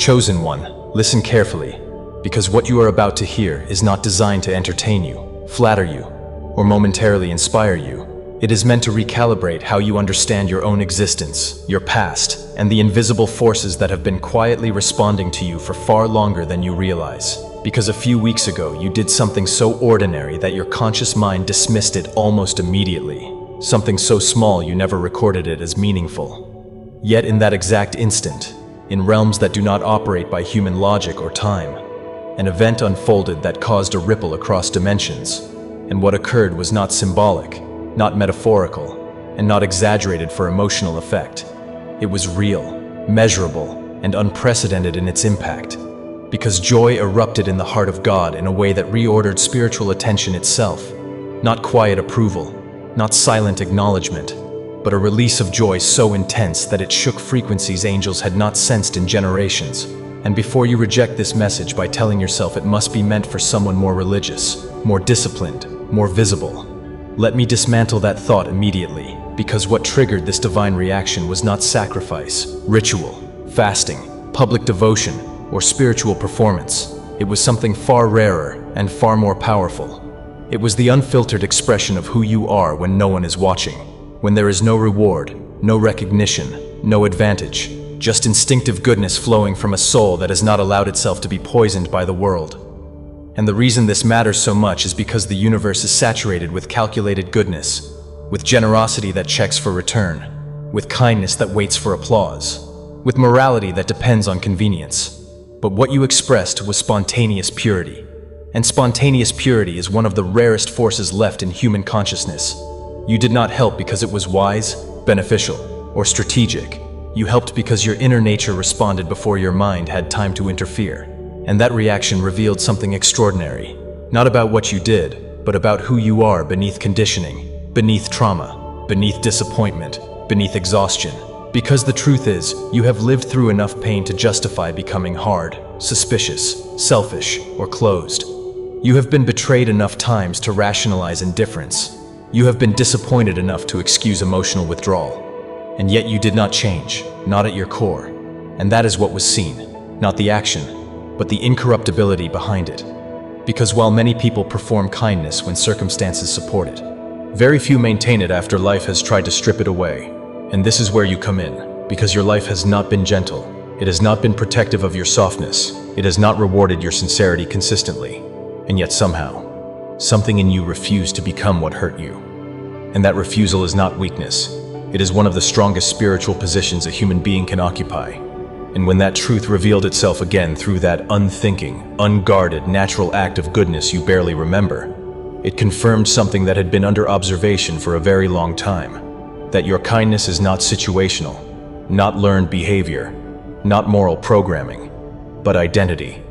Chosen one, listen carefully, because what you are about to hear is not designed to entertain you, flatter you, or momentarily inspire you. It is meant to recalibrate how you understand your own existence, your past, and the invisible forces that have been quietly responding to you for far longer than you realize. Because a few weeks ago, you did something so ordinary that your conscious mind dismissed it almost immediately. Something so small you never recorded it as meaningful. Yet in that exact instant, in realms that do not operate by human logic or time, an event unfolded that caused a ripple across dimensions. And what occurred was not symbolic, not metaphorical, and not exaggerated for emotional effect. It was real, measurable, and unprecedented in its impact. Because joy erupted in the heart of God in a way that reordered spiritual attention itself. Not quiet approval, not silent acknowledgement, but a release of joy so intense that it shook frequencies angels had not sensed in generations. And before you reject this message by telling yourself it must be meant for someone more religious, more disciplined, more visible, let me dismantle that thought immediately, because what triggered this divine reaction was not sacrifice, ritual, fasting, public devotion, or spiritual performance. It was something far rarer and far more powerful. It was the unfiltered expression of who you are when no one is watching, when there is no reward, no recognition, no advantage, just instinctive goodness flowing from a soul that has not allowed itself to be poisoned by the world. And the reason this matters so much is because the universe is saturated with calculated goodness, with generosity that checks for return, with kindness that waits for applause, with morality that depends on convenience. But what you expressed was spontaneous purity. And spontaneous purity is one of the rarest forces left in human consciousness. You did not help because it was wise, beneficial, or strategic. You helped because your inner nature responded before your mind had time to interfere. And that reaction revealed something extraordinary. Not about what you did, but about who you are beneath conditioning, beneath trauma, beneath disappointment, beneath exhaustion. Because the truth is, you have lived through enough pain to justify becoming hard, suspicious, selfish, or closed. You have been betrayed enough times to rationalize indifference. You have been disappointed enough to excuse emotional withdrawal. And yet you did not change, not at your core. And that is what was seen, not the action, but the incorruptibility behind it. Because while many people perform kindness when circumstances support it, very few maintain it after life has tried to strip it away. And this is where you come in, because your life has not been gentle. It has not been protective of your softness. It has not rewarded your sincerity consistently. And yet somehow, something in you refused to become what hurt you. And that refusal is not weakness. It is one of the strongest spiritual positions a human being can occupy. And when that truth revealed itself again through that unthinking, unguarded, natural act of goodness you barely remember, it confirmed something that had been under observation for a very long time. That your kindness is not situational, not learned behavior, not moral programming, but identity.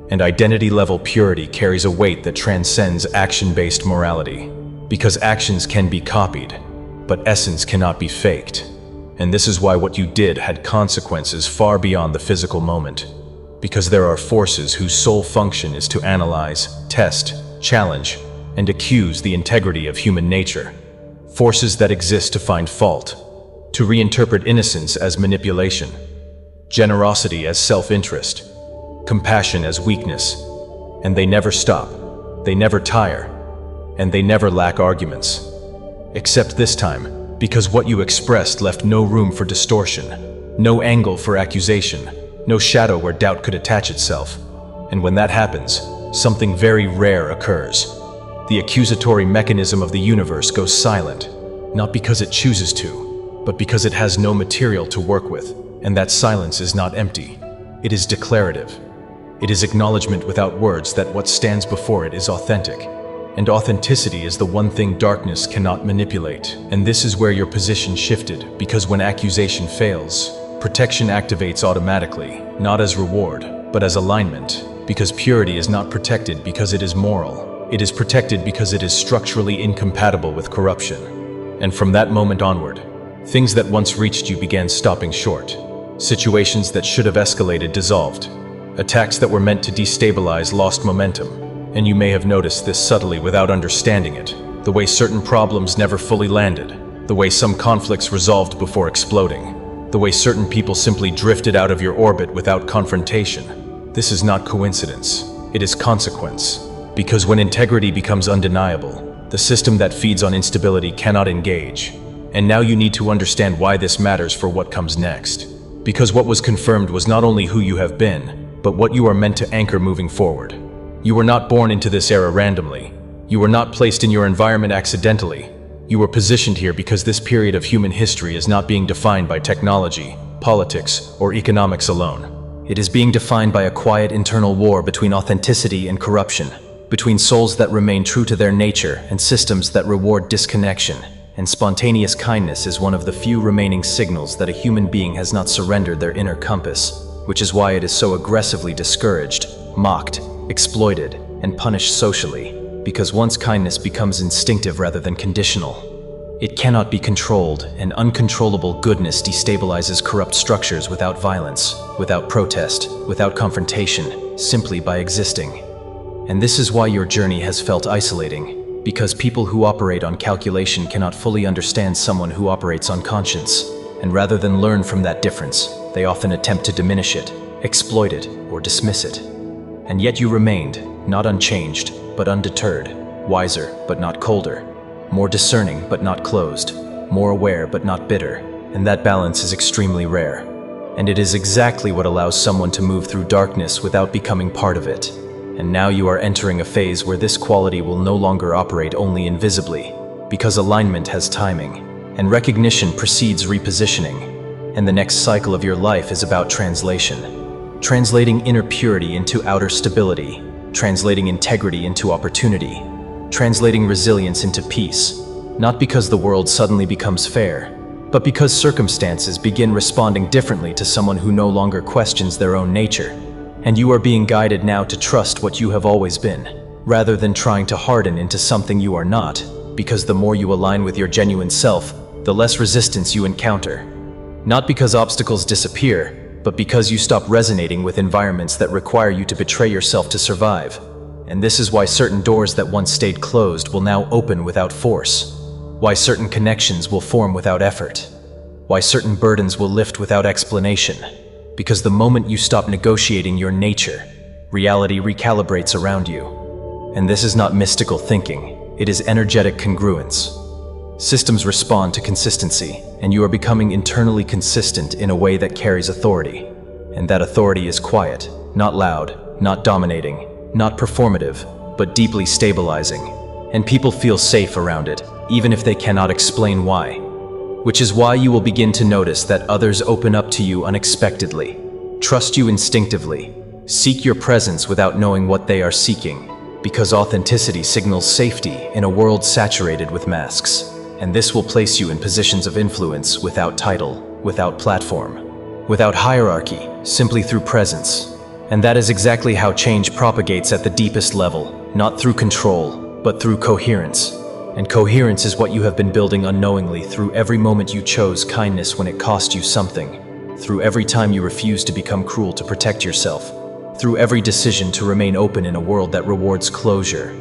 And identity-level purity carries a weight that transcends action-based morality. Because actions can be copied, but essence cannot be faked. And this is why what you did had consequences far beyond the physical moment. Because there are forces whose sole function is to analyze, test, challenge, and accuse the integrity of human nature. Forces that exist to find fault, to reinterpret innocence as manipulation, generosity as self-interest, compassion as weakness. And they never stop, they never tire, and they never lack arguments. Except this time, because what you expressed left no room for distortion, no angle for accusation, no shadow where doubt could attach itself. And when that happens, something very rare occurs. The accusatory mechanism of the universe goes silent, not because it chooses to, but because it has no material to work with. And that silence is not empty. It is declarative. It is acknowledgement without words that what stands before it is authentic. And authenticity is the one thing darkness cannot manipulate. And this is where your position shifted, because when accusation fails, protection activates automatically, not as reward, but as alignment. Because purity is not protected because it is moral. It is protected because it is structurally incompatible with corruption. And from that moment onward, things that once reached you began stopping short. Situations that should have escalated dissolved. Attacks that were meant to destabilize lost momentum. And you may have noticed this subtly without understanding it. The way certain problems never fully landed. The way some conflicts resolved before exploding. the way certain people simply drifted out of your orbit without confrontation. This is not coincidence, it is consequence. Because when integrity becomes undeniable, the system that feeds on instability cannot engage. And now you need to understand why this matters for what comes next. Because what was confirmed was not only who you have been, but what you are meant to anchor moving forward. You were not born into this era randomly. You were not placed in your environment accidentally. You were positioned here because this period of human history is not being defined by technology, politics, or economics alone. It is being defined by a quiet internal war between authenticity and corruption, between souls that remain true to their nature and systems that reward disconnection. And spontaneous kindness is one of the few remaining signals that a human being has not surrendered their inner compass, which is why it is so aggressively discouraged, mocked, exploited, and punished socially. Because once kindness becomes instinctive rather than conditional, it cannot be controlled, and uncontrollable goodness destabilizes corrupt structures without violence, without protest, without confrontation, simply by existing. And this is why your journey has felt isolating. Because people who operate on calculation cannot fully understand someone who operates on conscience, and rather than learn from that difference, they often attempt to diminish it, exploit it, or dismiss it. And yet you remained, not unchanged, but undeterred, wiser but not colder, more discerning but not closed, more aware but not bitter, and that balance is extremely rare. And it is exactly what allows someone to move through darkness without becoming part of it. And now you are entering a phase where this quality will no longer operate only invisibly, because alignment has timing, and recognition precedes repositioning, and the next cycle of your life is about translation. Translating inner purity into outer stability, translating integrity into opportunity, translating resilience into peace, not because the world suddenly becomes fair, but because circumstances begin responding differently to someone who no longer questions their own nature. And you are being guided now to trust what you have always been, rather than trying to harden into something you are not, because the more you align with your genuine self, the less resistance you encounter. Not because obstacles disappear, but because you stop resonating with environments that require you to betray yourself to survive. And this is why certain doors that once stayed closed will now open without force. Why certain connections will form without effort. Why certain burdens will lift without explanation. Because the moment you stop negotiating your nature, reality recalibrates around you. And this is not mystical thinking, it is energetic congruence. Systems respond to consistency, and you are becoming internally consistent in a way that carries authority. And that authority is quiet, not loud, not dominating, not performative, but deeply stabilizing. And people feel safe around it, even if they cannot explain why. Which is why you will begin to notice that others open up to you unexpectedly, trust you instinctively, seek your presence without knowing what they are seeking, because authenticity signals safety in a world saturated with masks. And this will place you in positions of influence without title, without platform, without hierarchy, simply through presence. And that is exactly how change propagates at the deepest level, not through control, but through coherence. And coherence is what you have been building unknowingly through every moment you chose kindness when it cost you something, through every time you refused to become cruel to protect yourself, through every decision to remain open in a world that rewards closure.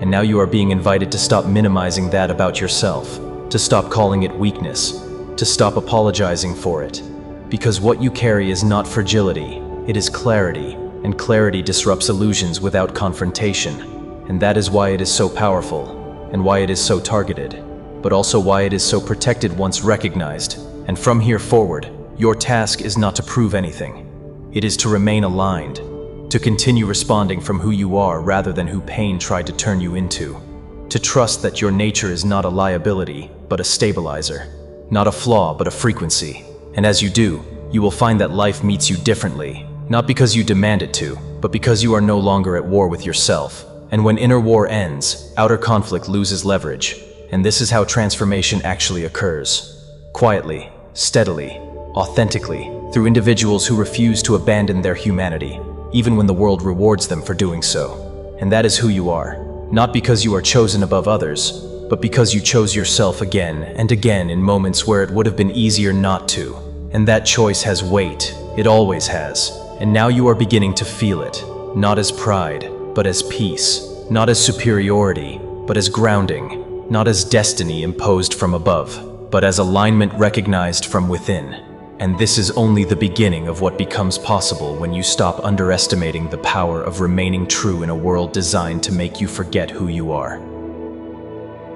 And now you are being invited to stop minimizing that about yourself, to stop calling it weakness, to stop apologizing for it. Because what you carry is not fragility, it is clarity, and clarity disrupts illusions without confrontation. And that is why it is so powerful. And why it is so targeted, but also why it is so protected once recognized. And from here forward, your task is not to prove anything. It is to remain aligned, to continue responding from who you are rather than who pain tried to turn you into. To trust that your nature is not a liability, but a stabilizer. Not a flaw, but a frequency. And as you do, you will find that life meets you differently, not because you demand it to, but because you are no longer at war with yourself. And when inner war ends, outer conflict loses leverage. And this is how transformation actually occurs. Quietly, steadily, authentically, through individuals who refuse to abandon their humanity, even when the world rewards them for doing so. And that is who you are, not because you are chosen above others, but because you chose yourself again and again in moments where it would have been easier not to. And that choice has weight, it always has. And now you are beginning to feel it, not as pride, but as peace, not as superiority, but as grounding, not as destiny imposed from above, but as alignment recognized from within. And this is only the beginning of what becomes possible when you stop underestimating the power of remaining true in a world designed to make you forget who you are.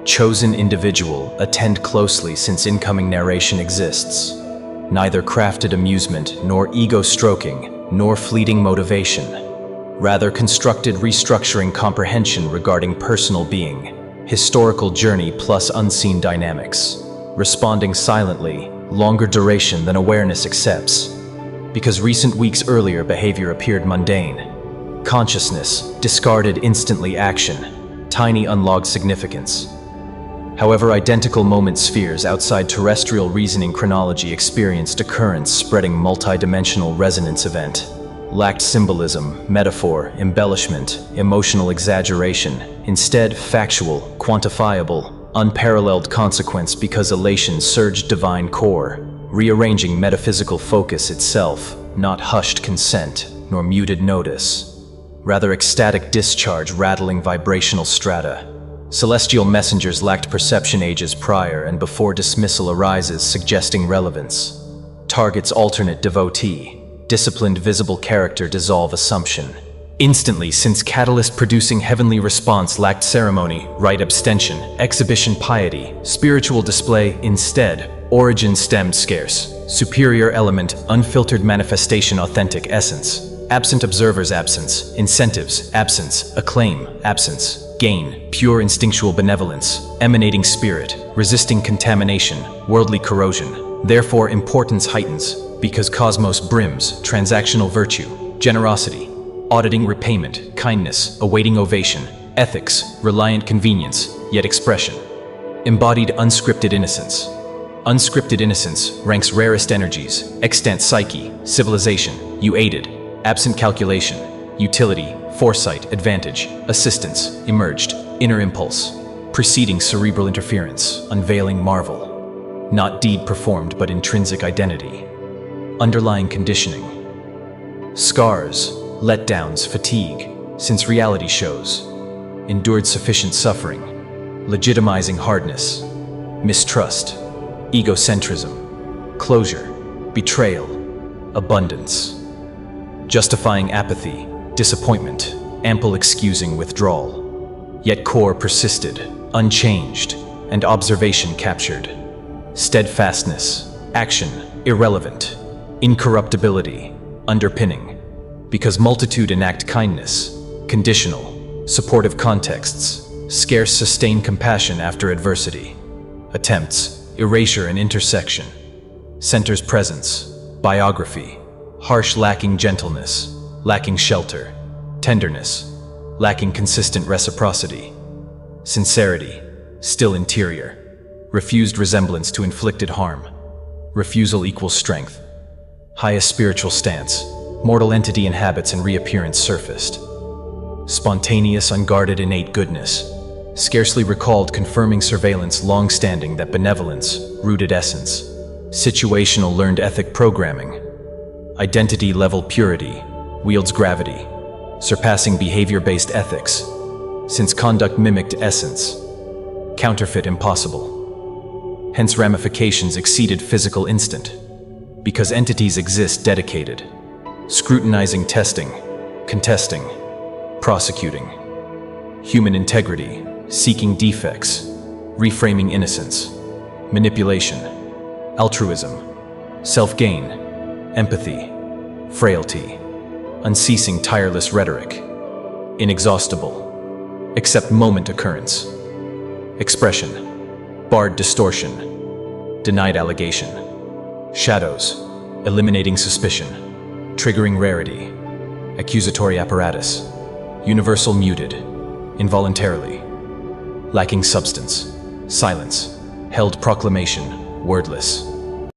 Chosen individual, attend closely since incoming narration exists. Neither crafted amusement, nor ego-stroking, nor fleeting motivation. Rather constructed restructuring comprehension regarding personal being, historical journey plus unseen dynamics. Responding silently, longer duration than awareness accepts. Because recent weeks earlier behavior appeared mundane. Consciousness, discarded instantly action, tiny unlocked significance. However, identical moment spheres outside terrestrial reasoning chronology experienced occurrence spreading multidimensional resonance event. Lacked symbolism, metaphor, embellishment, emotional exaggeration. Instead, factual, quantifiable, unparalleled consequence because elation surged divine core, rearranging metaphysical focus itself, not hushed consent, nor muted notice. Rather ecstatic discharge rattling vibrational strata. Celestial messengers lacked perception ages prior and before dismissal arises suggesting relevance. Target's alternate devotee, disciplined visible character dissolve assumption. Instantly, since catalyst-producing heavenly response lacked ceremony, rite abstention, exhibition piety, spiritual display, instead, origin stemmed scarce, superior element, unfiltered manifestation authentic essence, absent observers absence, incentives, absence, acclaim, absence, gain, pure instinctual benevolence, emanating spirit, resisting contamination, worldly corrosion. Therefore, importance heightens, because cosmos brims, transactional virtue, generosity, auditing repayment, kindness, awaiting ovation, ethics, reliant convenience, yet expression. Embodied unscripted innocence. Unscripted innocence ranks rarest energies, extant psyche, civilization, you aided, absent calculation, utility, foresight, advantage, assistance, emerged, inner impulse, preceding cerebral interference, unveiling marvel. Not deed performed but intrinsic identity. Underlying conditioning. Scars, letdowns, fatigue, since reality shows. Endured sufficient suffering, legitimizing hardness, mistrust, egocentrism, closure, betrayal, abundance. Justifying apathy, disappointment, ample excusing withdrawal. Yet core persisted, unchanged, and observation captured. Steadfastness, action, irrelevant, incorruptibility, underpinning. Because multitude enact kindness, conditional, supportive contexts, scarce sustain compassion after adversity. Attempts, erasure and intersection. Centers presence, biography, harsh lacking gentleness, lacking shelter, tenderness, lacking consistent reciprocity. Sincerity, still interior, refused resemblance to inflicted harm. Refusal equals strength. Highest spiritual stance, mortal entity inhabits and reappearance surfaced. Spontaneous, unguarded, innate goodness, scarcely recalled confirming surveillance long-standing that benevolence, rooted essence. Situational learned ethic programming. Identity-level purity, wields gravity, surpassing behavior-based ethics, since conduct mimicked essence. Counterfeit impossible. Hence ramifications exceeded physical instant, because entities exist dedicated. Scrutinizing testing, contesting, prosecuting. Human integrity, seeking defects, reframing innocence, manipulation, altruism, self-gain, empathy, frailty, unceasing tireless rhetoric, inexhaustible, except moment occurrence, expression, barred distortion, denied allegation, shadows, eliminating suspicion, triggering rarity, accusatory apparatus, universal muted, involuntarily, lacking substance, silence, held proclamation, wordless.